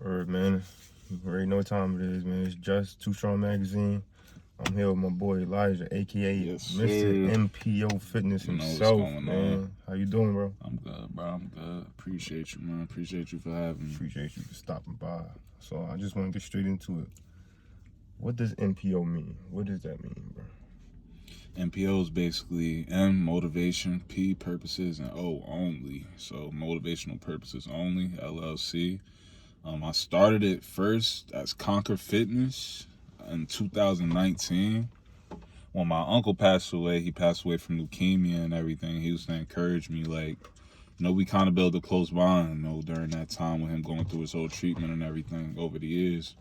Word, man. You already know what time it is, man. It's Just Too Strong Magazine. I'm here with my boy Elijah, aka Yes, Mr. sir. MPO Fitness You know what's himself, going man. on. How you doing, bro? I'm good, bro. I'm good. Appreciate you, man. Appreciate you for having me. Appreciate you for stopping by. So I just want to get straight into it. What does MPO mean? What does that mean, bro? MPO is basically M, motivation, P, purposes, and O, only. So motivational purposes only, LLC. I started it first as Conquer Fitness in 2019. When my uncle passed away, he passed away from leukemia and everything. He used to encourage me, like, we kind of built a close bond, during that time with him going through his whole treatment and everything over the years.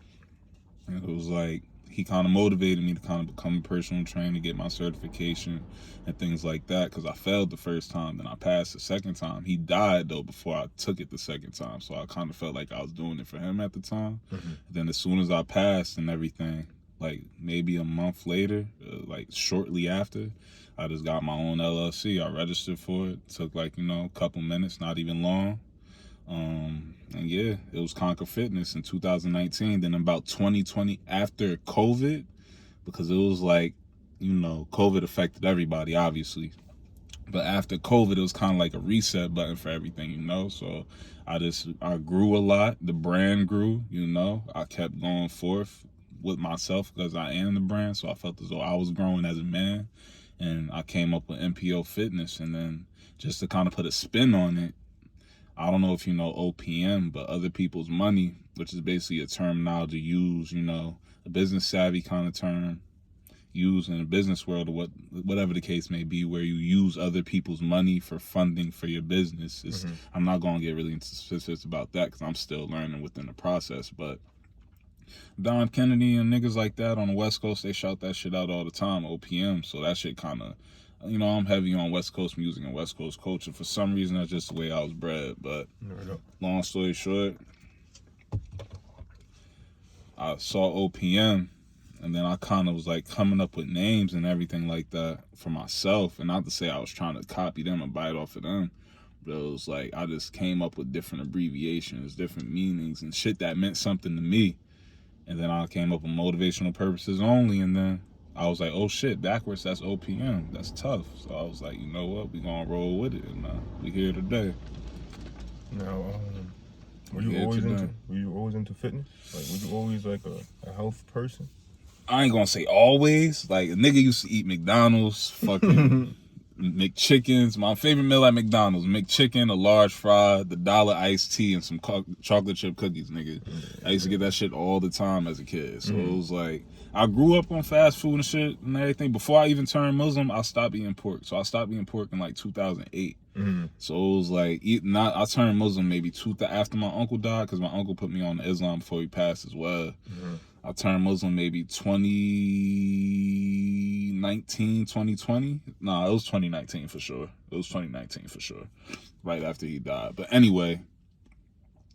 And it was like, he kind of motivated me to kind of become a personal trainer, get my certification and things like that, because I failed the first time, then I passed the second time. He died, though, before I took it the second time, so I kind of felt like I was doing it for him at the time. Then as soon as I passed and everything, like maybe a month later, like shortly after, I just got my own LLC. I registered for it. Took like, a couple minutes, not even long. And yeah, it was Conquer Fitness in 2019. Then about 2020, after COVID, because it was like, COVID affected everybody, obviously. But after COVID, it was kind of like a reset button for everything, So I grew a lot. The brand grew, I kept going forth with myself because I am the brand. So I felt as though I was growing as a man. And I came up with MPO Fitness. And then just to kind of put a spin on it, I don't know if you know OPM, but other people's money, which is basically a terminology used, a business savvy kind of term used in the business world, or whatever the case may be, where you use other people's money for funding for your business. I'm not going to get really into specifics about that because I'm still learning within the process, but Don Kennedy and niggas like that on the West Coast, they shout that shit out all the time, OPM. So that shit kind of, I'm heavy on West Coast music and West Coast culture. For some reason, that's just the way I was bred. But long story short, I saw OPM, and then I kind of was like coming up with names and everything like that for myself. And not to say I was trying to copy them and bite off of them, but it was like I just came up with different abbreviations, different meanings, and shit that meant something to me. And then I came up with motivational purposes only, and then I was like, oh shit, backwards, that's OPM. That's tough. So I was like, you know what, we gonna roll with it, and we here today. Now, were you always into fitness? Like, were you always like a health person? I ain't gonna say always. Like, a nigga used to eat McDonald's, fucking McChickens. My favorite meal at McDonald's, McChicken, a large fry, the $1 iced tea, and some chocolate chip cookies, nigga. I used to get that shit all the time as a kid. So it was like, I grew up on fast food and shit and everything. Before I even turned Muslim, I stopped eating pork. So I stopped eating pork in like 2008. So it was like, I turned Muslim maybe after my uncle died, because my uncle put me on to Islam before he passed as well. I turned Muslim maybe 2019, 2020. Nah, it was 2019 for sure. Right after he died. But anyway,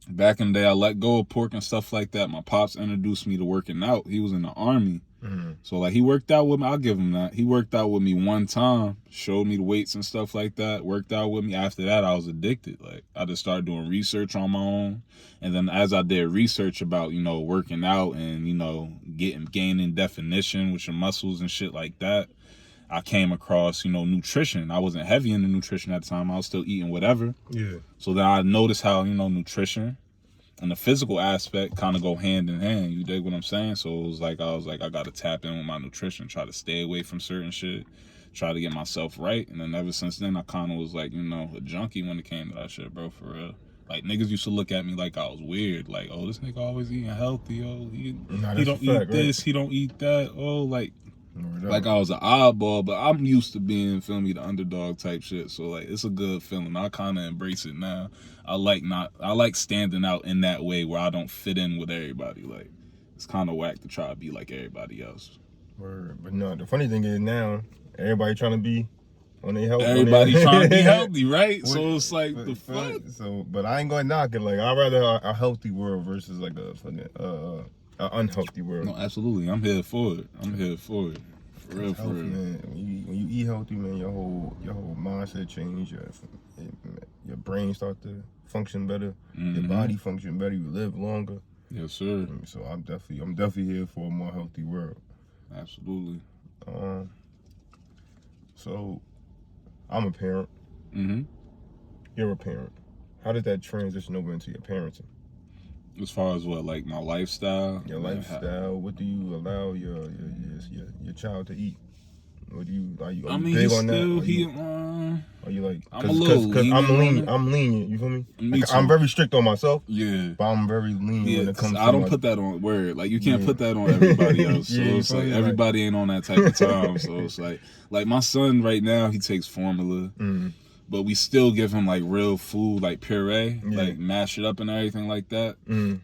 back in the day, I let go of pork and stuff like that. My pops introduced me to working out. He was in the Army. So like, he worked out with me. I'll give him that. He worked out with me one time, showed me the weights and stuff like that, worked out with me. After that, I was addicted. Like, I just started doing research on my own. And then as I did research about, working out and, gaining definition with your muscles and shit like that, I came across, nutrition. I wasn't heavy into nutrition at the time. I was still eating whatever. Yeah. So then I noticed how, nutrition and the physical aspect kind of go hand in hand. You dig what I'm saying? So I was like, I got to tap in with my nutrition, try to stay away from certain shit, try to get myself right. And then ever since then, I kind of was like, a junkie when it came to that shit, bro, for real. Like, niggas used to look at me like I was weird. Like, oh, this nigga always eating healthy. Oh, he don't eat this, he don't eat that. Oh, like I was an oddball, but I'm used to being, the underdog type shit. So like, it's a good feeling. I kind of embrace it now. I like standing out in that way where I don't fit in with everybody. Like, it's kind of whack to try to be like everybody else. Word. But no, the funny thing is now, everybody trying to be on their health. Everybody trying to be healthy, right? So it's like, the fuck? But I ain't gonna knock it. Like, I'd rather a healthy world versus like a fucking an unhealthy world. No, absolutely. I'm here for it. For real, health, man. When you eat healthy, man, your whole mindset change. Your brain start to function better. Your body function better. You live longer. Yes, sir. So I'm definitely here for a more healthy world. Absolutely. So I'm a parent. Mm-hmm. You're a parent. How did that transition over into your parenting? As far as what, like my lifestyle? Your lifestyle. What do you allow your child to eat? What do you are you, are I you mean, big he's on that? still Are you like? I'm a little lenient. I'm lenient. You feel me? Me too. I'm very strict on myself. Yeah. But I'm very lenient when it comes to. I don't put that on word. Like you can't put that on everybody else. So it's like everybody ain't on that type of time. So it's like my son right now, he takes formula. But we still give him like real food, like puree, like mash it up and everything like that.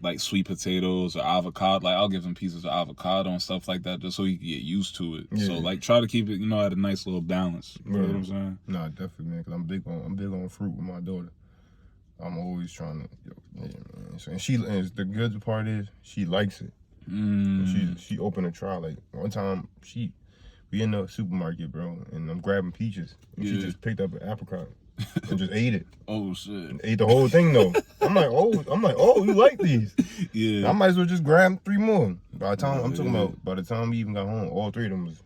Like sweet potatoes or avocado. Like I'll give him pieces of avocado and stuff like that just so he can get used to it. So like try to keep it, at a nice little balance. You know what I'm saying? Nah, definitely, man. Cause I'm big on fruit with my daughter. I'm always trying to, and the good part is she likes it. She open to try. Like one time we in the supermarket, bro, and I'm grabbing peaches, and she just picked up an apricot and just ate it. Oh shit! And ate the whole thing though. I'm like, oh, you like these? Yeah. I might as well just grab 3 more. By the time we even got home, all 3 of them was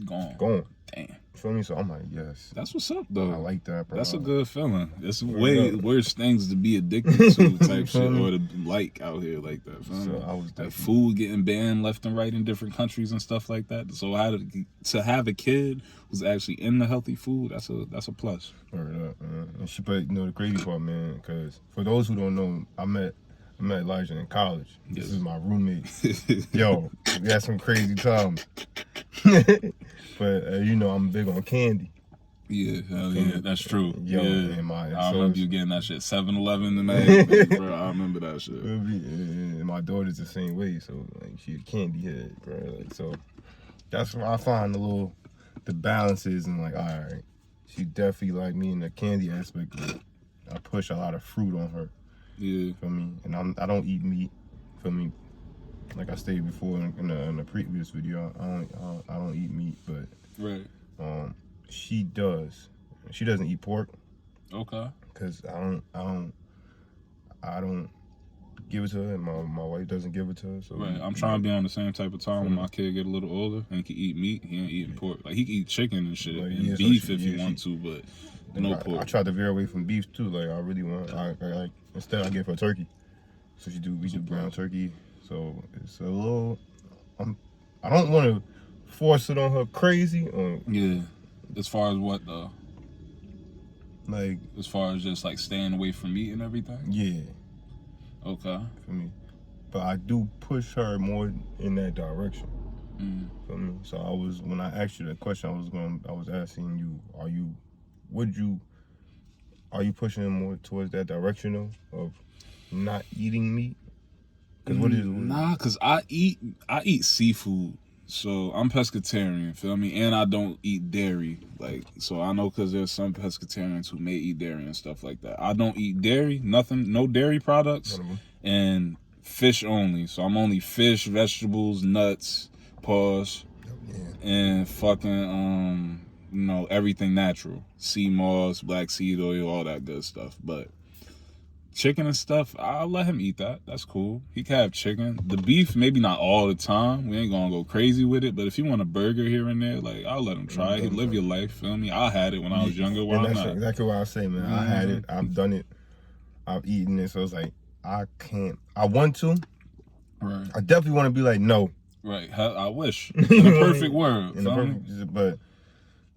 gone. Damn. You feel me? So I'm like, yes. That's what's up though. I like that, bro. That's a good feeling. It's way worse things to be addicted to type shit or to like out here like that. So I was like food getting banned left and right in different countries and stuff like that. So to have a kid who's actually in the healthy food, that's a plus. Word up, man. And but the crazy part, man, because for those who don't know, I met Elijah in college. This is my roommate. Yo, we had some crazy times. But I'm big on candy. Yeah, hell yeah, that's true. Yo, I remember you getting that shit 7-Eleven and everything, bro. I remember that shit. And my daughter's the same way, so like she a candy head, bro. Like so, that's where I find the balances and like, all right, she definitely like me in the candy aspect. But I push a lot of fruit on her. Yeah. For me, and I don't eat meat. For me, like I stated before in the previous video, I don't eat meat, but she does. She doesn't eat pork. Okay. Cause I don't give it to her, and my wife doesn't give it to her. So I'm trying to be on the same type of time when my kid get a little older and he can eat meat. He ain't eating pork. Like he can eat chicken and shit and beef if he want to, but no pork. I tried to veer away from beef too. Like I really want. Instead I give her turkey. So we do ground turkey. So it's a little. I don't want to force it on her crazy. Yeah. As far as what though? Like as far as just like staying away from meat and everything. Yeah. Okay. For me, but I do push her more in that direction. For me, so when I asked you that question, I was asking you, are you pushing more towards that direction though of not eating meat? Cause I eat seafood. So I'm pescatarian, feel me? And I don't eat dairy. Like, so I know because there's some pescatarians who may eat dairy and stuff like that. I don't eat dairy, nothing, no dairy products, and fish only. So I'm only fish, vegetables, nuts, and fucking, everything natural. Sea moss, black seed oil, all that good stuff. But chicken and stuff, I'll let him eat that. That's cool. He can have chicken. The beef, maybe not all the time. We ain't gonna go crazy with it. But if you want a burger here and there, like I'll let him try it. Live your life, feel me? I had it when I was younger. Why not? That's exactly what I say, man. I had it. I've done it. I've eaten it. So it's like I can't. I want to. Right. I definitely want to be like no. Right. I wish. In a perfect world. But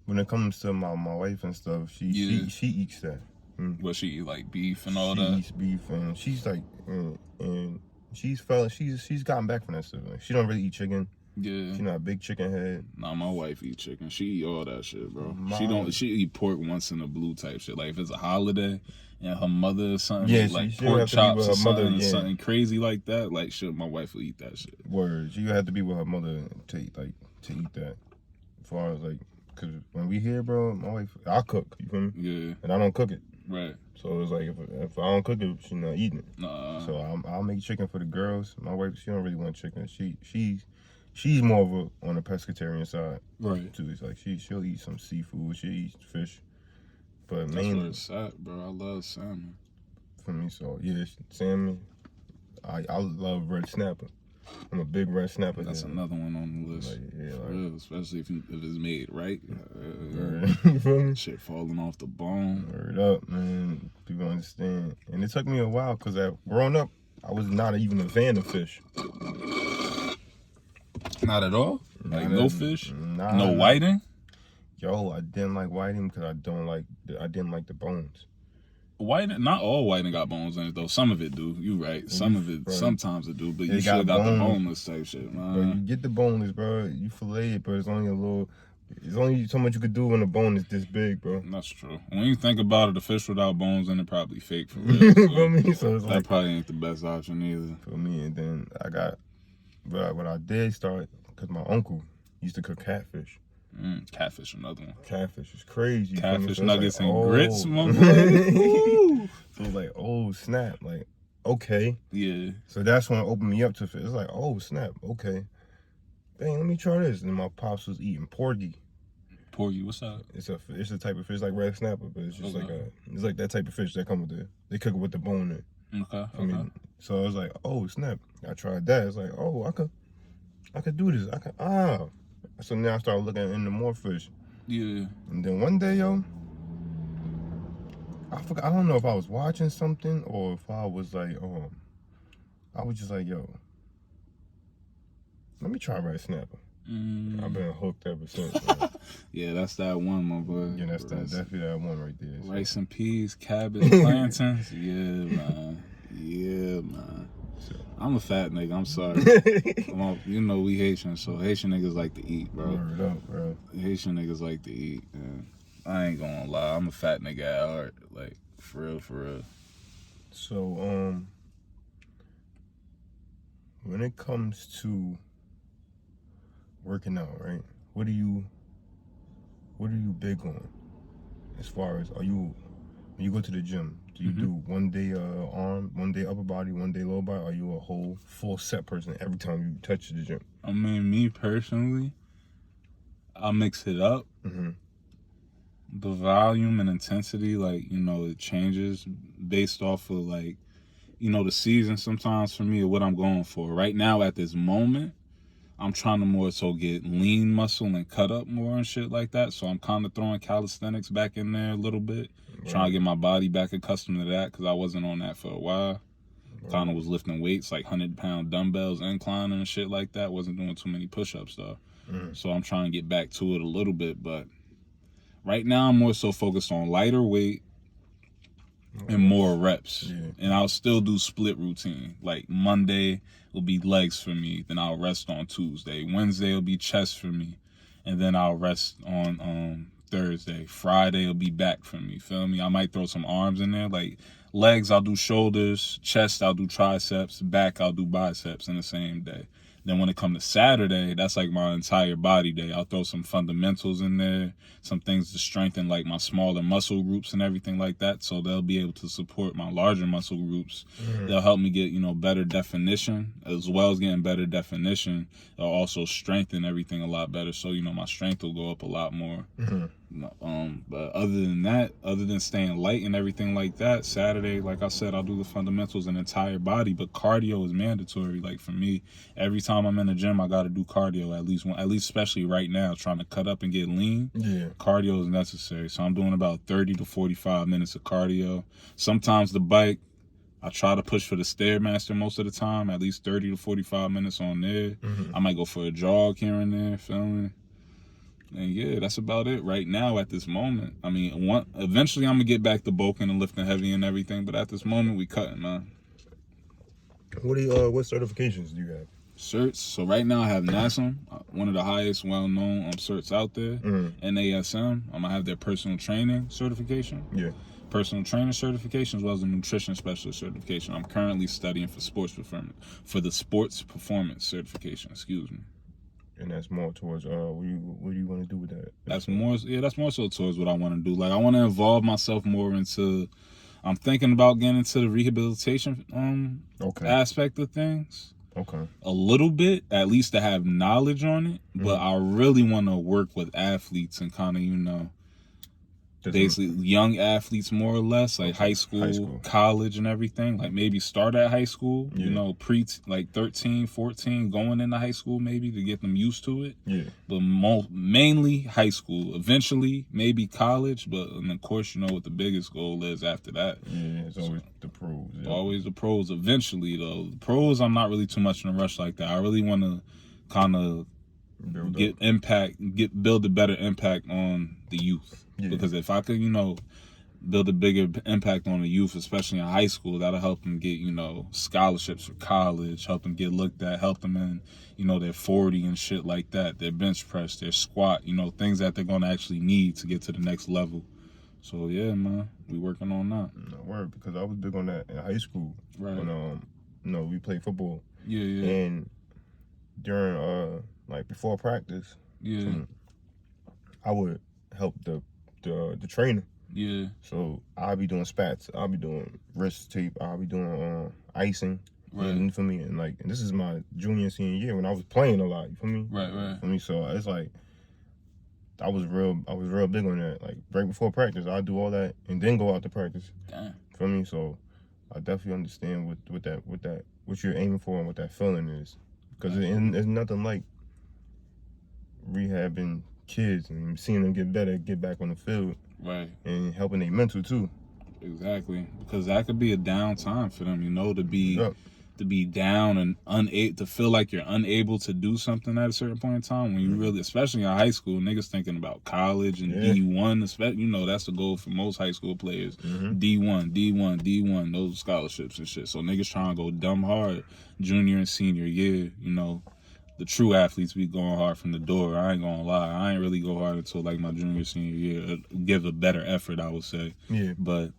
when it comes to my wife and stuff, she eats that. What she eat, like beef and all that? She eats beef, and she's like, and she's gotten back from that stuff. Like, she don't really eat chicken. Yeah. She's not a big chicken head. Nah, my wife eat chicken. She eat all that shit, bro. She eat pork once in a blue type shit. Like if it's a holiday and her mother or something, like pork chops or something crazy like that, like shit, my wife will eat that shit. Word. She have to be with her mother to eat that. As far as like, cause when we here, bro, my wife, I cook. You feel me? Yeah. And I don't cook it. Right. So it's like if I don't cook it, she's not eating it. So I'll make chicken for the girls. My wife, she don't really want chicken. She's more of on the pescatarian side. Right. Too. It's like she'll eat some seafood. She eats fish. But mainly, that's where it's at, bro. I love salmon. For me, so yeah, salmon. I love red snapper. I'm a big red snapper. That's another one on the list. Like, yeah, for like, real, especially if it's made right. you feel me? Shit falling off the bone. Word up, man. People understand. And it took me a while because growing up, I was not even a fan of fish. Not at all? Like no fish? Nah, no whiting? Yo, I didn't like whiting because I didn't like the bones. Whiting, not all whiting got bones in it though. Some of it do. You right. Some of it, bro, sometimes it do. But you should got the boneless type shit, man. Bro, you get the boneless, bro. You fillet it, but it's only so much you could do when the bone is this big, bro. That's true. When you think about it, a fish without bones in it probably fake for real. So for me, so it's that probably ain't the best option either. For me, and then but what I did start, because my uncle used to cook catfish. Catfish, another one. Catfish is crazy. Catfish nuggets and grits, my boy. So it was like, oh, snap. Like, okay. Yeah. So that's when it opened me up to fish. It's like, oh, snap. Okay. Dang, let me try this. And my pops was eating porgy. Porgy, what's up? It's a type of fish like red snapper, but it's just it's like that type of fish that come with they cook it with the bone in. Okay. I mean, so I was like, oh, snap. I tried that. It's like, oh, I could do this. So now I started looking into more fish. Yeah. And then one day, yo, I forgot. I don't know if I was watching something or if I was like, I was just like, yo, let me try red snapper. I've been hooked ever since. Yeah, that's that one, my boy. Yeah, that's definitely that one right there. So. Rice and peas, cabbage, plantains. Yeah, man. Yeah, man. I'm a fat nigga. I'm sorry. You know we Haitian, so Haitian niggas like to eat, bro. Word up, bro. Haitian niggas like to eat, man. I ain't gonna lie. I'm a fat nigga at heart. Like, for real, for real. So, when it comes to working out, right? What are you big on? As far as when you go to the gym, do you do one day arm, one day upper body, one day lower body? Or are you a whole full set person every time you touch the gym? I mean, me personally, I mix it up. The volume and intensity, like, you know, it changes based off of, like, you know, the season sometimes for me or what I'm going for. Right now at this moment, I'm trying to more so get lean muscle and cut up more and shit like that. So I'm kind of throwing calisthenics back in there a little bit. Right. Trying to get my body back accustomed to that because I wasn't on that for a while. Right. Kind of was lifting weights like 100-pound dumbbells, inclining and shit like that. Wasn't doing too many push-ups though. So I'm trying to get back to it a little bit. But right now I'm more so focused on lighter weight and more reps. Yeah. And I'll still do split routine. Like Monday will be legs for me, then I'll rest on Tuesday. Wednesday will be chest for me, and then I'll rest on Thursday. Friday will be back for me, feel me? I might throw some arms in there. Like legs, I'll do shoulders. Chest, I'll do triceps. Back, I'll do biceps in the same day. Then when it comes to Saturday, that's like my entire body day. I'll throw some fundamentals in there, some things to strengthen like my smaller muscle groups and everything like that. So they'll be able to support my larger muscle groups. They'll help me get, you know, better definition. As well as getting better definition, they'll also strengthen everything a lot better. So, you know, my strength will go up a lot more. But other than that, other than staying light and everything like that, Saturday, like I said, I'll do the fundamentals and entire body, but cardio is mandatory. Like for me, every time I'm in the gym, I got to do cardio at least especially right now, trying to cut up and get lean. Yeah. Cardio is necessary. So I'm doing about 30 to 45 minutes of cardio. Sometimes the bike, I try to push for the Stairmaster most of the time, at least 30 to 45 minutes on there. I might go for a jog here and there, feel me? And yeah, that's about it right now at this moment. I mean, eventually I'm going to get back to bulking and lifting heavy and everything, but at this moment, we cutting, man. What certifications do you have? Certs. So right now I have NASM, one of the highest well-known certs out there. NASM. I'm going to have their personal training certification. Yeah. Personal training certification as well as a nutrition specialist certification. I'm currently studying for the sports performance certification, excuse me. And that's more towards what do you want to do with that? That's more so towards what I want to do. Like I want to involve myself more into. I'm thinking about getting into the rehabilitation aspect of things. Okay. A little bit, at least to have knowledge on it. But I really want to work with athletes and kind of, you know, basically young athletes, more or less, like high school, college, and everything. Like maybe start at high school, you know, like 13, 14, going into high school maybe to get them used to it. Yeah. But mainly high school. Eventually, maybe college. But and of course, you know what the biggest goal is after that. Yeah, it's always the pros. Yeah. Always the pros. Eventually, though, the pros, I'm not really too much in a rush like that. I really want to kind of build a better impact on the youth. Yeah. Because if I could, you know, build a bigger impact on the youth, especially in high school, that'll help them get, you know, scholarships for college, help them get looked at, help them in, you know, their 40 and shit like that, their bench press, their squat, you know, things that they're going to actually need to get to the next level. So, yeah, man, we working on that. No word, because I was big on that in high school. Right. When, you know, we played football. Yeah. And during, like, before practice, I would help the trainer. Yeah. So I'll be doing spats. I'll be doing wrist tape. I'll be doing icing. Right. And, you feel me? And like, and this is my junior and senior year when I was playing a lot. You feel me? Right. For me, so it's like I was real big on that. Like right before practice, I'll do all that and then go out to practice. Damn. For me, so I definitely understand what you're aiming for and what that feeling is. Because there's nothing like rehabbing kids and seeing them get better, get back on the field. Right. And helping their mental too. Exactly. Because that could be a down time for them, you know, to be down and unable to feel like you're unable to do something at a certain point in time when you really, especially in high school, niggas thinking about college and D1, especially, you know, that's the goal for most high school players. D1, those scholarships and shit. So niggas trying to go dumb hard junior and senior year, you know. The true athletes be going hard from the door. I ain't gonna lie. I ain't really go hard until like my junior, senior year. Give a better effort, I would say. Yeah. But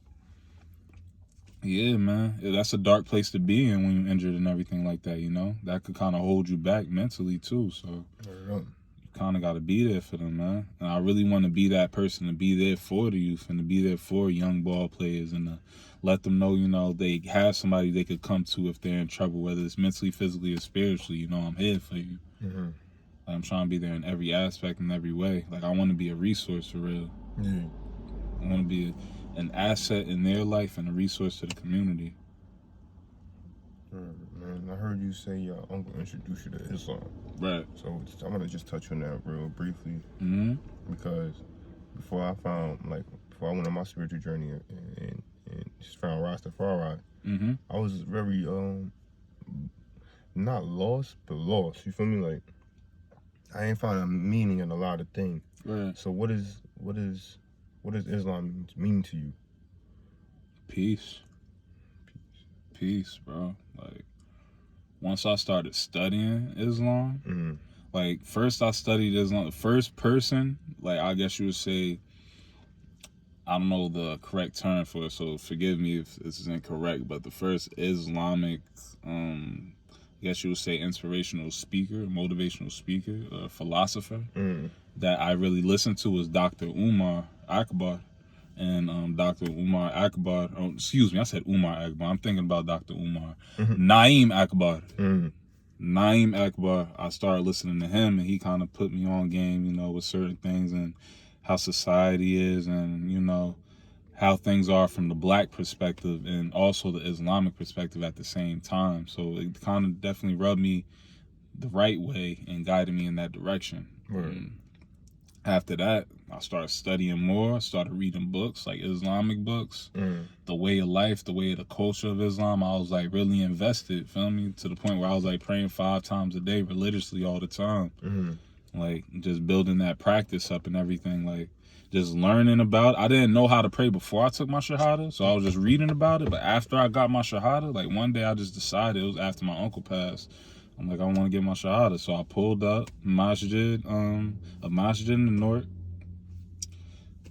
yeah, man, that's a dark place to be in when you're injured and everything like that, you know? That could kind of hold you back mentally too, so you kind of got to be there for them, man. And I really want to be that person to be there for the youth and to be there for young ball players and to let them know, you know, they have somebody they could come to if they're in trouble, whether it's mentally, physically, or spiritually. You know, I'm here for you. Mm-hmm. I'm trying to be there in every aspect and every way. Like, I want to be a resource for real. Yeah. I want to be an asset in their life and a resource to the community. Man, I heard you say your uncle introduced you to Islam. Right. So I'm going to just touch on that real briefly. Mm-hmm. Because before I went on my spiritual journey and just found Rastafari, I was very, not lost, but lost. You feel me? Like, I ain't found a meaning in a lot of things. Right. So what does Islam mean to you? Peace, bro. Like, once I started studying Islam, like, first I studied Islam, the first person, like, I guess you would say, I don't know the correct term for it, so forgive me if this is incorrect, but the first Islamic, I guess you would say inspirational speaker, motivational speaker, philosopher that I really listened to was Dr. Umar Akbar. And Dr. Umar Akbar, I said Umar Akbar, I'm thinking about Dr. Umar. Naeem Akbar. Naeem Akbar, I started listening to him and he kind of put me on game, you know, with certain things and how society is and, you know, how things are from the black perspective and also the Islamic perspective at the same time. So it kind of definitely rubbed me the right way and guided me in that direction. After that, I started studying more, started reading books, like Islamic books, the way of life, the way of the culture of Islam. I was like really invested, feel me? To the point where I was like praying 5 times a day religiously all the time. Like just building that practice up and everything, like just learning about it. I didn't know how to pray before I took my Shahada, so I was just reading about it. But after I got my Shahada, like one day I just decided, it was after my uncle passed, I'm like, I want to get my Shahada. So I pulled up a masjid in the north,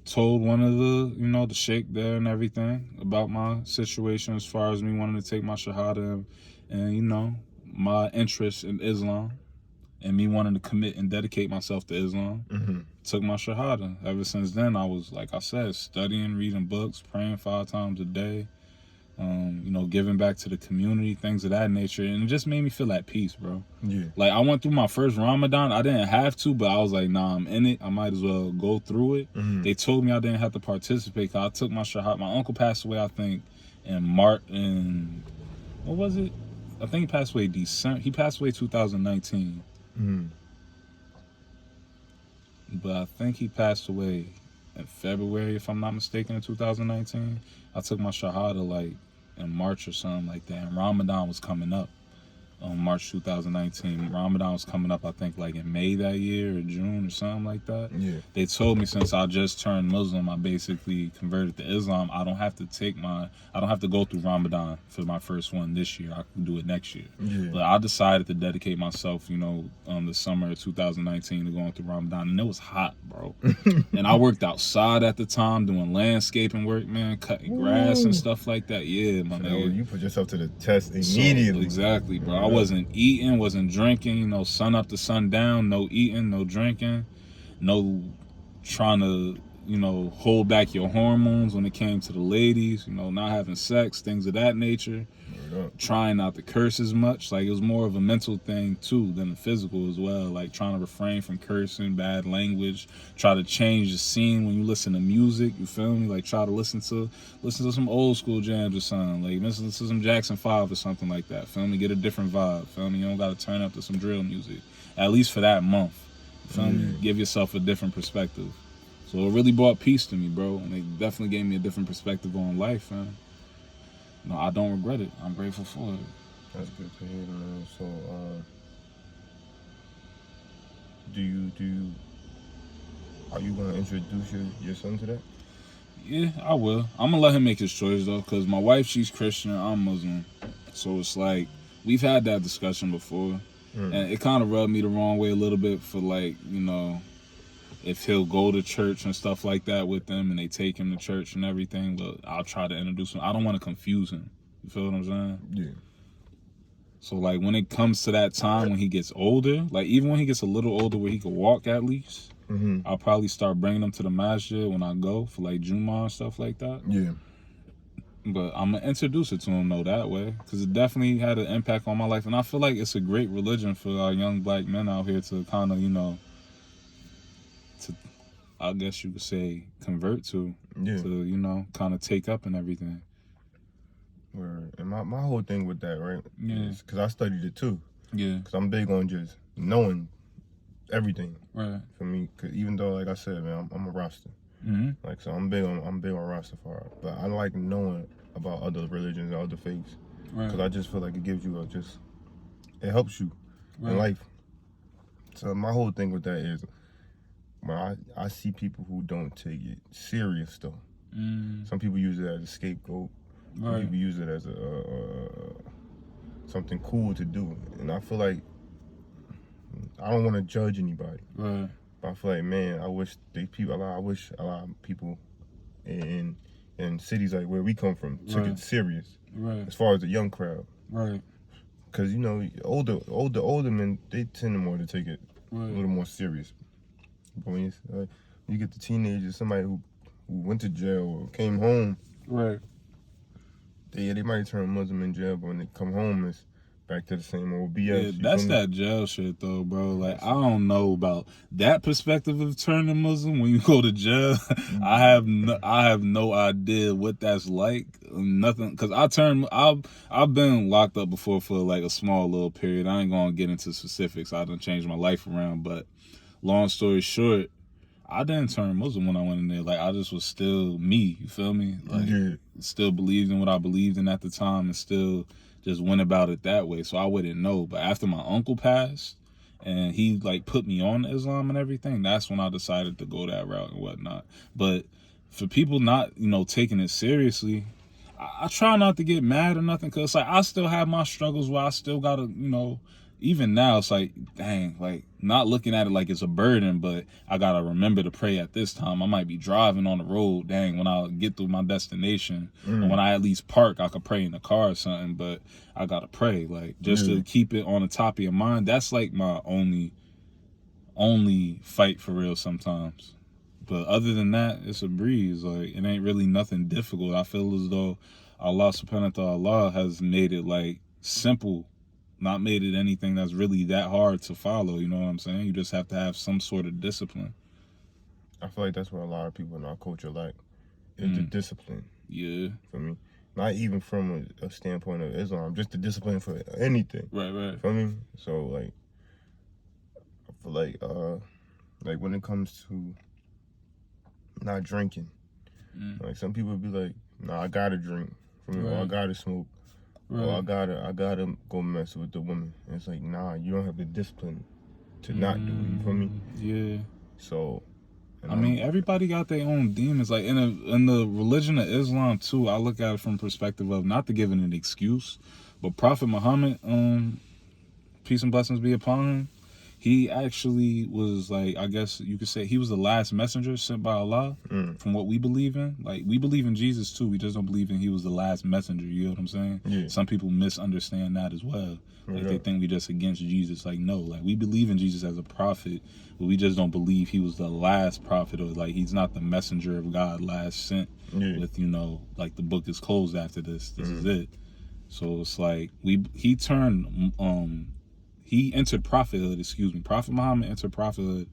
told one of the, you know, the sheikh there and everything about my situation as far as me wanting to take my Shahada and you know, my interest in Islam and me wanting to commit and dedicate myself to Islam. Took my Shahada. Ever since then, I was, like I said, studying, reading books, praying 5 times a day, Giving back to the community, things of that nature, and it just made me feel at peace, bro. Yeah. Like, I went through my first Ramadan. I didn't have to, but I was like, nah, I'm in it. I might as well go through it. Mm-hmm. They told me I didn't have to participate because I took my shahad. My uncle passed away, I think, in March. What was it? I think he passed away December. He passed away 2019. Mm-hmm. But I think he passed away in February, if I'm not mistaken, in 2019. I took my shahada like in March or something like that. And Ramadan was coming up. March 2019. Ramadan was coming up, I think, like in May that year or June or something like that. Yeah. They told me since I just turned Muslim, I basically converted to Islam. I don't have to go through Ramadan for my first one this year. I can do it next year. Yeah. But I decided to dedicate myself, the summer of 2019 to going through Ramadan, and it was hot, bro. And I worked outside at the time doing landscaping work, man, cutting grass and stuff like that. Yeah, my nigga. You put yourself to the test immediately. Exactly, bro. I wasn't eating, wasn't drinking, sun up to sundown, no eating, no drinking, no trying to, hold back your hormones when it came to the ladies, not having sex, things of that nature. Trying not to curse as much. Like, it was more of a mental thing too than a physical as well. Like, trying to refrain from cursing, bad language, try to change the scene when you listen to music, you feel me? Like, try to listen to some old school jams or something, like listen to some Jackson 5 or something like that, feel me? Get a different vibe, feel me? You don't gotta turn up to some drill music, at least for that month, feel me? Give yourself a different perspective. So it really brought peace to me, bro, and it definitely gave me a different perspective on life, man. No, I don't regret it. I'm grateful for it. That's good to hear, man. So, are you gonna introduce your son to that? Yeah, I will. I'm gonna let him make his choice though, cause my wife, she's Christian, I'm Muslim, so it's like we've had that discussion before, and it kind of rubbed me the wrong way a little bit for like if he'll go to church and stuff like that with them and they take him to church and everything, but I'll try to introduce him. I don't want to confuse him. You feel what I'm saying? Yeah. So, like, when it comes to that time when he gets older, like, even when he gets a little older where he can walk at least, I'll probably start bringing him to the masjid when I go for, like, Jummah and stuff like that. Yeah. But I'm going to introduce it to him, though, that way, because it definitely had an impact on my life. And I feel like it's a great religion for our young black men out here to kind of, I guess you could say, convert to, to, kind of take up and everything. Word. And my whole thing with that, right? Yeah. Is because I studied it too. Yeah. Because I'm big on just knowing everything. Right. For me, because even though, like I said, man, I'm a Rasta. Mm-hmm. Like, so I'm big on Rastafari. But I like knowing about other religions and other faiths. Right. Because I just feel like it gives you it helps you in life. So my whole thing with that is, when I see people who don't take it serious though. Some people use it as a scapegoat. Some people use it as something cool to do, and I feel like I don't want to judge anybody. Right. But I feel like, man, I wish a lot of people in cities like where we come from took it serious. Right. As far as the young crowd. Right. Because older men, they tend more to take it a little more serious. But when you get the teenagers, somebody who went to jail or came home, right? They might turn Muslim in jail, but when they come home, it's back to the same old BS. Yeah, that's that jail shit though, bro. Like, I don't know about that perspective of turning Muslim when you go to jail. I have no idea what that's like. Nothing, cause I've been locked up before for like a small little period. I ain't gonna get into specifics. I done changed my life around, but long story short, I didn't turn Muslim when I went in there. Like, I just was still me, you feel me? Like, still believed in what I believed in at the time and still just went about it that way. So I wouldn't know. But after my uncle passed and he, like, put me on Islam and everything, that's when I decided to go that route and whatnot. But for people not, taking it seriously, I try not to get mad or nothing, because, like, I still have my struggles where I still got to, even now, it's like, dang, like, not looking at it like it's a burden, but I got to remember to pray at this time. I might be driving on the road, dang, when I get through my destination, or when I at least park, I could pray in the car or something, but I got to pray, like, just to keep it on the top of your mind. That's, like, my only fight for real sometimes. But other than that, it's a breeze. Like, it ain't really nothing difficult. I feel as though Allah subhanahu wa ta'ala has made it like simple, not made it anything that's really that hard to follow. You know what I'm saying? You just have to have some sort of discipline. I feel like that's what a lot of people in our culture lack, is the discipline. Yeah. For me, not even from a standpoint of Islam, just the discipline for anything. Right. For me, so like, I feel like when it comes to not drinking, like some people be like, nah, I gotta drink, for me, or I gotta smoke, or I gotta go mess with the woman. And it's like, nah, you don't have the discipline to not do it. You feel me? Yeah. So, I mean, everybody got their own demons. Like in the religion of Islam too, I look at it from the perspective of not to give it an excuse, but Prophet Muhammad, peace and blessings be upon him, he actually was like, I guess you could say he was the last messenger sent by Allah from what we believe in. Like, we believe in Jesus too. We just don't believe in he was the last messenger. You know what I'm saying? Yeah. Some people misunderstand that as well. Like, they think we just against Jesus. Like, no, like, we believe in Jesus as a prophet, but we just don't believe he was the last prophet, or like he's not the messenger of God last sent with, you know, like the book is closed after this. This is it. So it's like he entered prophethood, Prophet Muhammad entered prophethood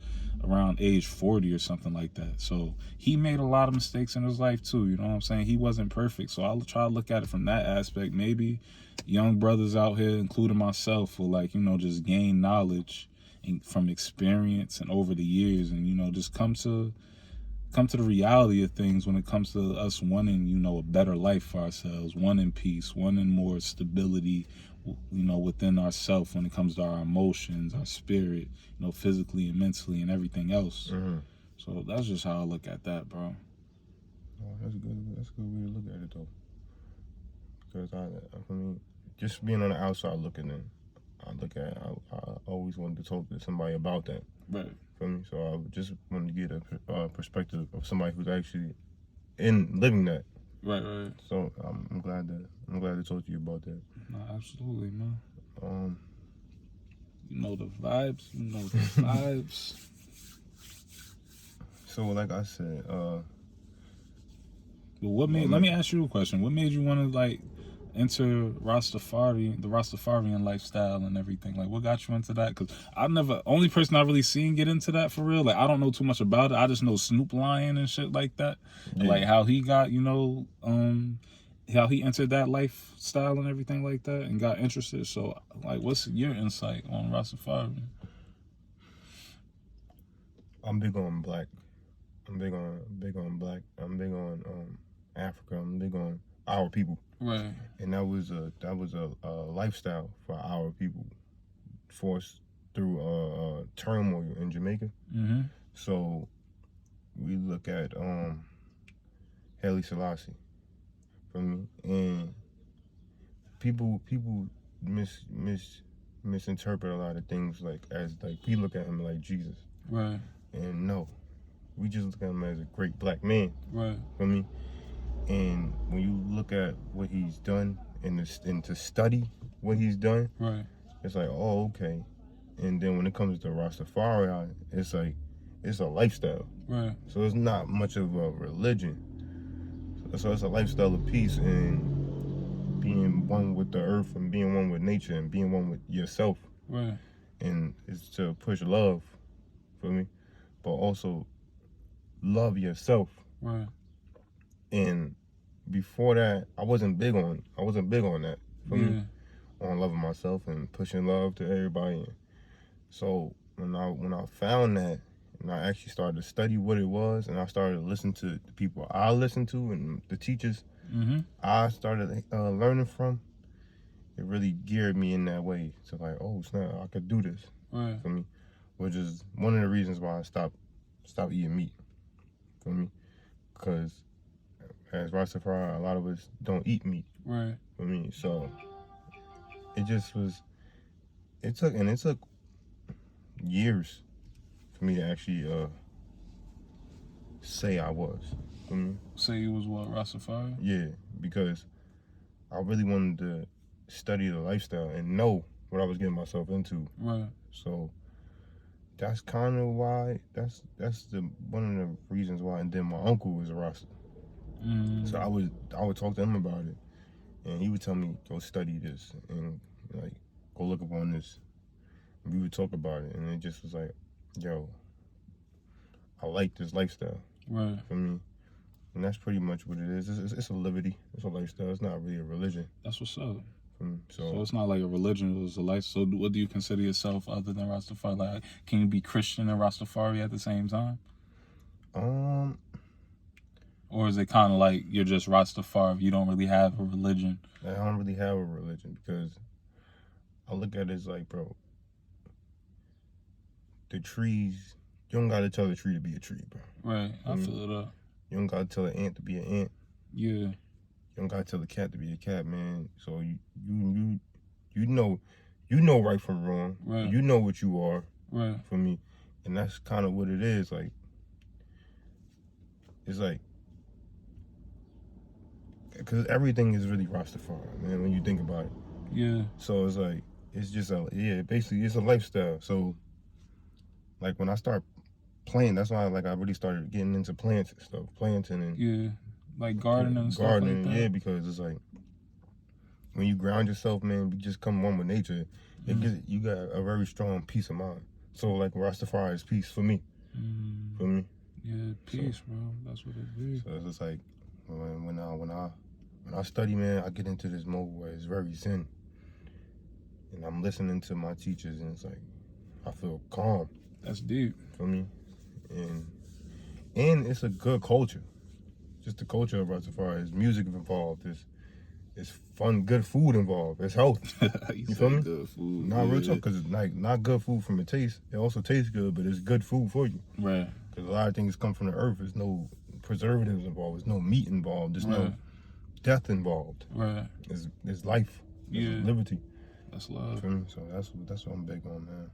around age 40 or something like that. So he made a lot of mistakes in his life too, you know what I'm saying? He wasn't perfect. So I'll try to look at it from that aspect. Maybe young brothers out here, including myself, will, like, you know, just gain knowledge from experience and over the years, and, you know, just come to the reality of things when it comes to us wanting, you know, a better life for ourselves, wanting peace, wanting more stability, you know, within ourselves when it comes to our emotions, our spirit, you know, physically and mentally and everything else. So that's just how I look at that, bro. Oh, that's good. That's a good way to look at it, though. Because I mean, just being on the outside looking in, I always wanted to talk to somebody about that. Right. For me, so I just wanted to get a perspective of somebody who's actually living that. Right. So I'm glad to talk to you about that. No, absolutely, man. You know the vibes. So like I said, but what made? Let me ask you a question. What made you want to, like, enter the Rastafarian lifestyle and everything? Like, what got you into that? Because only person I really seen get into that for real. Like, I don't know too much about it. I just know Snoop Lion and shit like that. Yeah. Like how he got, you know, how he entered that lifestyle and everything like that and got interested. So, like, what's your insight on Rastafari? I'm big on black. I'm big on black. I'm big on Africa. I'm big on our people. Right. And that was a lifestyle for our people, forced through turmoil in Jamaica. So we look at Haile Selassie, for me, and people misinterpret a lot of things, like, as like we look at him like Jesus. Right. And no, we just look at him as a great black man. Right. For me. And when you look at what he's done and to study what he's done, right, it's like, oh, okay. And then when it comes to Rastafari, it's like, it's a lifestyle. Right. So it's not much of a religion. So it's a lifestyle of peace and being one with the earth and being one with nature and being one with yourself. Right. And it's to push love, for me, but also love yourself. Right. And before that, I wasn't big on that, for me, on loving myself and pushing love to everybody. So when I found that, and I actually started to study what it was, and I started to listen to the people I listened to and the teachers I started learning from, it really geared me in that way to, like, oh snap, I could do this, right, for me, which is one of the reasons why I stopped eating meat, for me, because as Rastafari, a lot of us don't eat meat. Right. For me, so it just was. It took years for me to actually say I was. For me. Say you was what, Rastafari? Yeah, because I really wanted to study the lifestyle and know what I was getting myself into. Right. So that's kind of why. That's one of the reasons why. And then my uncle was a Rasta. So I would talk to him about it, and he would tell me, go study this and like go look up on this. And we would talk about it, and it just was like, yo, I like this lifestyle. Right. For me. And that's pretty much what it is. It's a liberty. It's a lifestyle. It's not really a religion. That's what's up. So it's not like a religion, it's a life. So what do you consider yourself other than Rastafari? Like, can you be Christian and Rastafari at the same time? Or is it kind of like you're just Rastafari, you don't really have a religion? I don't really have a religion because I look at it as like, bro, the trees, you don't got to tell the tree to be a tree, bro. Right, I feel it up. You don't got to tell an ant to be an ant. Yeah. You don't gotta tell the cat to be a cat, man. So you know right from wrong. Right. You know what you are. Right. For me, and that's kind of what it is. Like, it's like, because everything is really Rastafari, man. When you think about it. Yeah. So it's like, it's just basically it's a lifestyle. So, like when I start playing, that's why I really started getting into plants and stuff, planting and. Yeah. Like gardening and stuff like that? Yeah, because it's like, when you ground yourself, man, you just come one with nature, you got a very strong peace of mind. So, like, Rastafari is peace for me. For me. Yeah, peace, bro. That's what it is. So, it's just like, when I study, man, I get into this mode where it's very zen. And I'm listening to my teachers, and it's like, I feel calm. That's deep. For me. And it's a good culture. Just the culture of Rastafari. There's music involved. There's fun, good food involved. There's health. You feel me? Good food. Not real talk, because it's like not good food from a taste. It also tastes good, but it's good food for you. Right. Because a lot of things come from the earth. There's no preservatives involved. There's no meat involved. There's no death involved. Right. There's life. There's liberty. That's love. Feel me? So that's what I'm big on, man.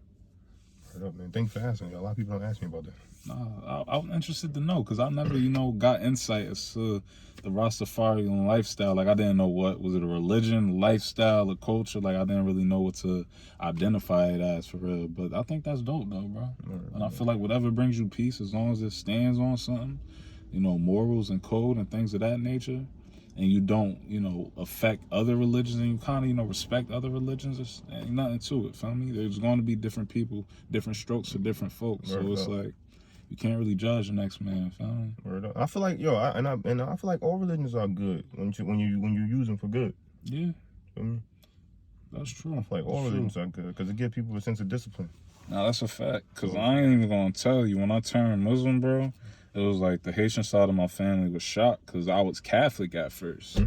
Right up, man. Thanks for asking. A lot of people don't ask me about that. Nah, I'm interested to know because I never, got insight as to the Rastafarian lifestyle. Like, I didn't know was it a religion, lifestyle, a culture? Like, I didn't really know what to identify it as for real. But I think that's dope, though, bro. And I feel like whatever brings you peace, as long as it stands on something, morals and code and things of that nature, and you don't, affect other religions, and you kind of, respect other religions, there's ain't nothing to it, feel me? There's going to be different people, different strokes for different folks. So it's like, you can't really judge the next man, feel me? I feel like, I feel like all religions are good when you use them for good. Yeah. Feel me? That's true. I feel like all religions are good because it gives people a sense of discipline. Now, that's a fact. Because I ain't even going to tell you, when I turned Muslim, bro, it was like the Haitian side of my family was shocked because I was Catholic at first.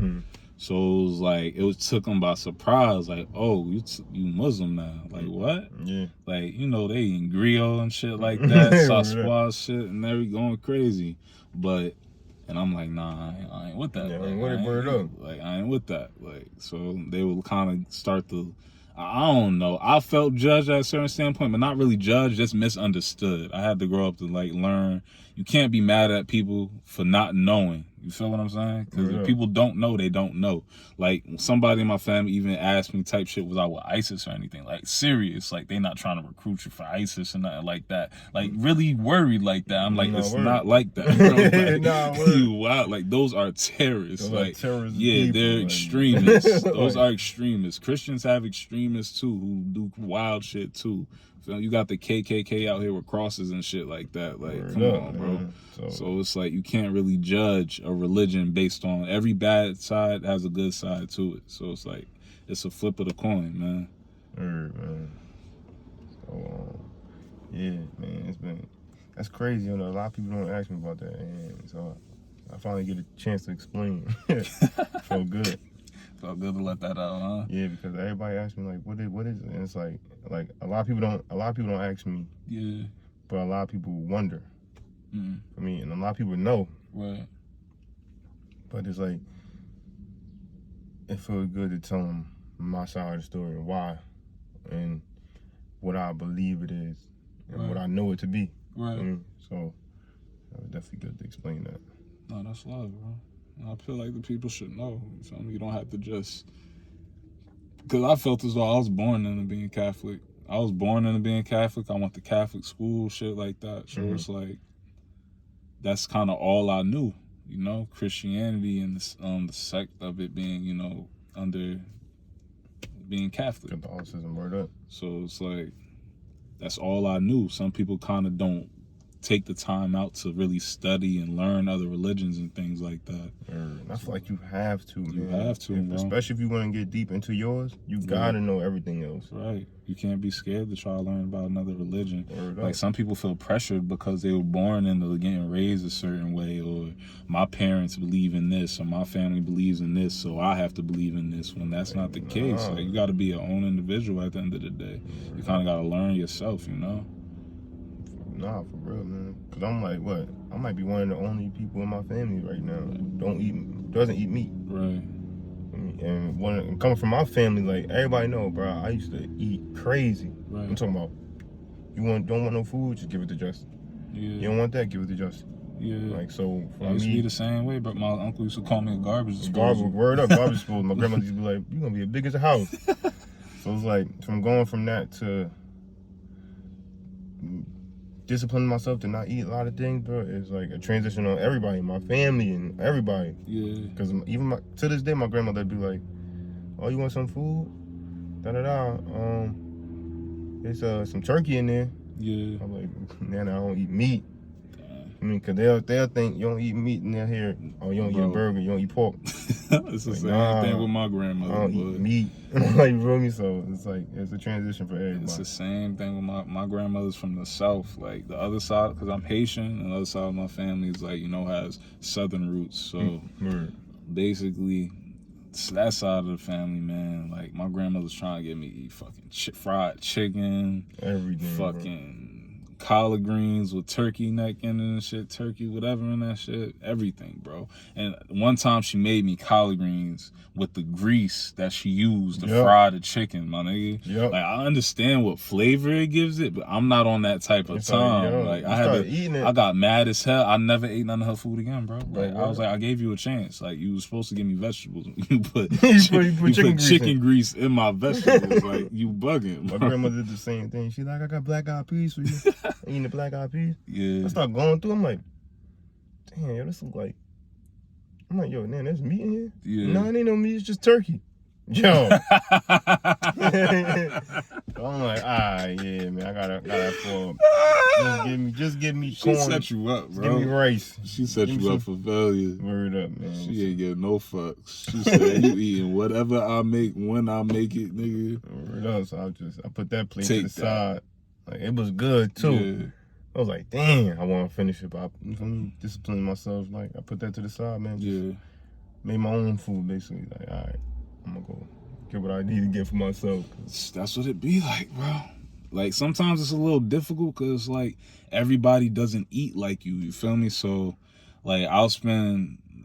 So it was like, took them by surprise. Like, oh, you Muslim now. Like, what? Yeah. Like, they eating griot and shit like that. Sasquatch shit, and they going crazy. And I'm like, nah, I ain't with that. Yeah, I ain't with that. Like, so they will kind of start to, I don't know. I felt judged at a certain standpoint, but not really judged, just misunderstood. I had to grow up to learn. You can't be mad at people for not knowing. You feel what I'm saying? Because if people don't know, they don't know. Like, somebody in my family even asked me type shit, was I with ISIS or anything? Like, serious. Like, they not trying to recruit you for ISIS or nothing like that. Like, really worried like that. I'm like, it's not like that. Like, you wow. Like, those are terrorists. Those like, are terrorists yeah, they're extremists. Those are extremists. Christians have extremists, too, who do wild shit, too. You got the KKK out here with crosses and shit like that. Like, come on, bro. So it's like, you can't really judge a religion based on every bad side has a good side to it. So it's like, it's a flip of the coin, man. Man. So, yeah, man, that's crazy. A lot of people don't ask me about that. And so I finally get a chance to explain. Felt good. Felt good to let that out, huh? Yeah, because everybody asks me like, what is it? And it's like a lot of people don't ask me. Yeah. But a lot of people wonder. For me, and a lot of people know. Right. But it's like, it feels good to tell them my side of the story and why, and what I believe it is, and what I know it to be. Right. So it was definitely good to explain that. No, that's love, bro. I feel like the people should know. You feel me? You don't have to just... Because I felt as though I was born into being Catholic. I went to Catholic school, shit like that. So it's like, that's kind of all I knew, Christianity and the sect of it being, under being Catholic. Catholicism, word up. So it's like, that's all I knew. Some people kind of don't take the time out to really study and learn other religions and things like that. I feel like you have to, man. You have to, bro. Especially if you want to get deep into yours, you gotta know everything else. Right. You can't be scared to try to learn about another religion. Word like up. some people feel pressured because they were born into getting raised a certain way, or my parents believe in this, or my family believes in this, so I have to believe in this, when that's not the case. Like, you got to be your own individual at the end of the day. You kind of got to learn yourself, you know? Nah, for real, man. Because I'm like, what? I might be one of the only people in my family right now who doesn't eat meat. Right. And coming from my family, like, everybody know, bro, I used to eat crazy. Right. I'm talking about, don't want no food, just give it to Justin. Yeah. You don't want that, give it to Justin. Yeah. Like, so for I used to me, be the same way, but my uncle used to call me a garbage disposal. Word up, garbage disposal. My grandmother used to be like, you're going to be as big as a house. So it's like, from going from that to disciplining myself to not eat a lot of things, bro, it's like a transition on everybody, my family and everybody. Yeah. Because even to this day, my grandmother would be like, oh, you want some food? Da-da-da. There's some turkey in there. Yeah. I'm like, man, I don't eat meat. Damn. I mean, because they'll think you don't eat meat in their hair. Oh, you don't eat a burger, you don't eat pork. It's the like, same thing with my grandmother. I don't eat meat. Like, you feel me? So it's like, it's a transition for everybody. It's the same thing with my grandmother's from the South. Like, the other side, because I'm Haitian, and the other side of my family is like, has Southern roots. So basically, it's that side of the family, man. Like, my grandmother's trying to get me to eat fucking fried chicken, everything, fucking collard greens with turkey neck in it and shit, turkey, whatever in that shit, everything, bro. And one time she made me collard greens with the grease that she used to fry the chicken, my nigga. Yep. Like, I understand what flavor it gives it, but I'm not on that type of time. Like I got mad as hell. I never ate none of her food again, bro. Like, I was like, I gave you a chance. Like, you was supposed to give me vegetables. You put chicken grease in my vegetables. Like, you bugging, bro. My grandmother did the same thing. She like, I got black eyed peas for you. Eating the black eyed peas. Yeah. I start going through. I'm like, damn, yo, this look like. I'm like, yo, man, there's meat in here. Yeah. No, it ain't no meat. It's just turkey. Yo. I'm like, yeah, man, I got that for. Just give me corn. She set you up, bro. Give me rice. She set you up for failure. Word up, man. She ain't get no fucks. She said, you eating whatever I make when I make it, nigga. Word up. So I put that plate to the side. Like, it was good too. Yeah. I was like, damn, I want to finish it, but I'm disciplining myself. Like, I put that to the side, man. Just made my own food, basically. Like, all right, I'm gonna go get what I need to get for myself. That's what it be like, bro. Like, sometimes it's a little difficult because, like, everybody doesn't eat like you feel me? So, like,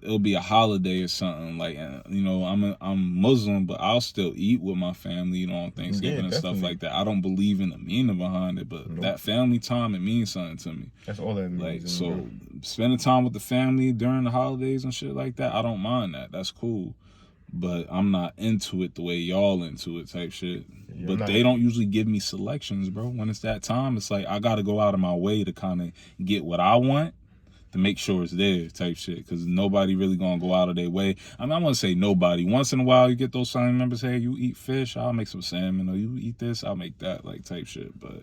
it'll be a holiday or something, like, I'm Muslim, but I'll still eat with my family, on Thanksgiving and stuff like that. I don't believe in the meaning behind it, but that family time, it means something to me. That's all that means. Like, so spending time with the family during the holidays and shit like that, I don't mind that. That's cool. But I'm not into it the way y'all into it type shit. But they don't usually give me selections, bro. When it's that time, it's like I got to go out of my way to kind of get what I want, to make sure it's there type shit, because nobody really gonna go out of their way. I mean, I want to say nobody. Once in a while, you get those family members, hey, you eat fish, I'll make some salmon, or you eat this, I'll make that, like, type shit. But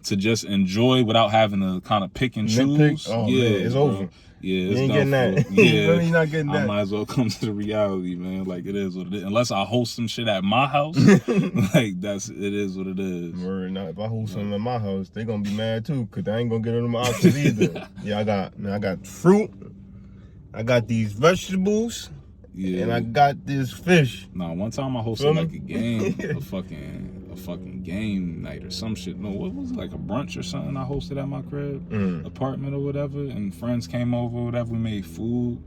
to just enjoy without having to kind of pick and choose, man, it's over. Yeah, it's you ain't getting that. Yeah, you're not getting that. I might as well come to the reality, man. Like, it is what it is. Unless I host some shit at my house, like, it is what it is. Now, if I host something at my house, they gonna be mad too, cause I ain't gonna get on my options either. Yeah, I got fruit, I got these vegetables, and I got this fish. Nah, one time I hosted like a game, a fucking game night or some shit. No, what was it, like a brunch or something I hosted at my crib, apartment or whatever, and friends came over or whatever. We made food.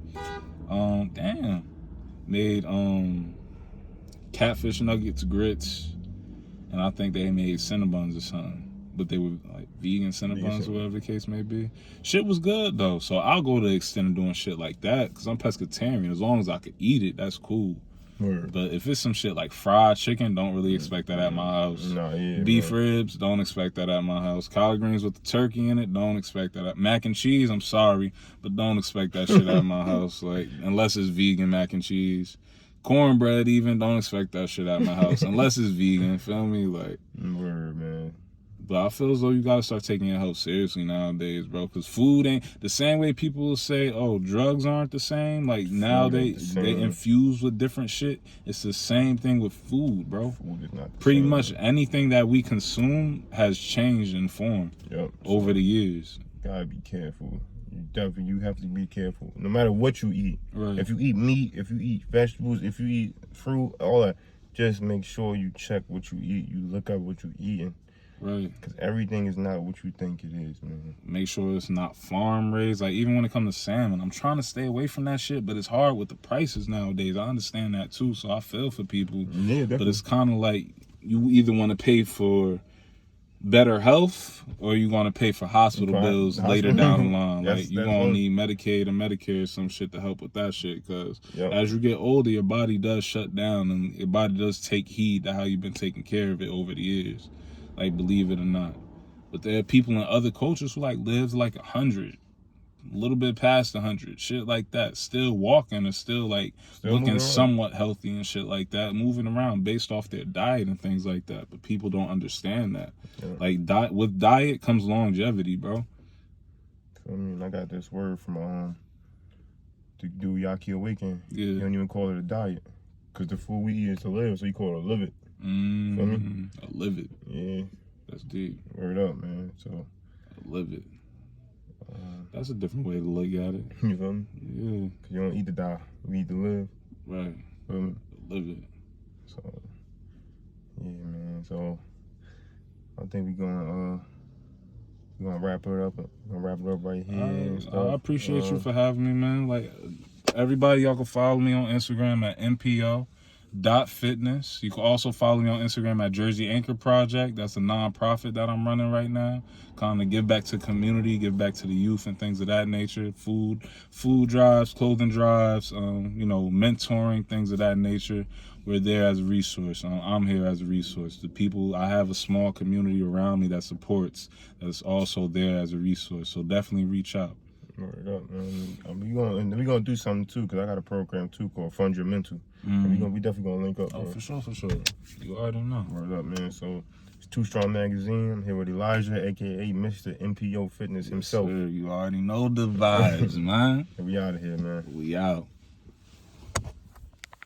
Made catfish nuggets, grits, and I think they made Cinnabons or something. But they were like vegan Cinnabons or whatever the case may be. Shit was good though, so I'll go to the extent of doing shit like that because I'm pescatarian. As long as I could eat it, that's cool. But if it's some shit like fried chicken, don't really expect that at my house. Beef ribs, don't expect that at my house. Collard greens with the turkey in it, don't expect that. Mac and cheese, I'm sorry, but don't expect that shit at my house. Like, unless it's vegan mac and cheese. cornbread even, don't expect that shit at my house unless it's vegan, feel me? Like, word, man. but I feel as though you gotta start taking your health seriously nowadays, bro. Because food ain't the same way people will say, "Oh, drugs aren't the same." Like now they infuse with different shit. It's the same thing with food, bro. Food is not the Pretty same, much anything that we consume has changed in form over the years. Gotta be careful. You have to be careful. No matter what you eat. Right. If you eat meat, if you eat vegetables, if you eat fruit, all that, just make sure you check what you eat. You look up what you're eating. Right. Because everything is not what you think it is, man. Make sure it's not farm raised. Like, even when it comes to salmon, I'm trying to stay away from that shit, but it's hard with the prices nowadays. I understand that too, so I feel for people. Yeah, definitely. But it's kind of like you either want to pay for better health or you want to pay for hospital bills later down the line. Like, you're going to need Medicaid or Medicare or some shit to help with that shit, because as you get older, your body does shut down and your body does take heed to how you've been taking care of it over the years. Like, believe it or not. But there are people in other cultures who like lives like 100, a little bit past 100, shit like that, still walking and still looking somewhat healthy and shit like that, moving around based off their diet and things like that. But people don't understand that. Like, with diet comes longevity, bro. I mean, I got this word from to do Yaki Awaken. Yeah. You don't even call it a diet, because the food we eat is to live, so you call it a live it. Feel me? I live it. Yeah. That's deep. Word up, man. So I live it. That's a different way to look at it. You feel me? Yeah. Because you don't eat to die. We eat to live. Right. Feel me? Live it. So, yeah, man. So, I think we're gonna wrap it up. We're gonna wrap it up right here and stuff. I appreciate you for having me, man. Like, everybody, y'all can follow me on Instagram at MPO.Fitness. You can also follow me on Instagram at Jersey Anchor Project. That's a non-profit that I'm running right now. Kind of give back to community, give back to the youth and things of that nature. Food drives, clothing drives, mentoring, things of that nature. We're there as a resource. I'm here as a resource. The people, I have a small community around me that supports, that's also there as a resource. So definitely reach out. Word up, man. We're gonna do something too, because I got a program too called Fund Your Mental. We definitely gonna link up. Oh, bro. for sure. You already know. Word up, man. So it's Too Strong Magazine. I'm here with Elijah, aka Mr. MPO Fitness himself. Sir, you already know the vibes, man. And we out of here, man. We out.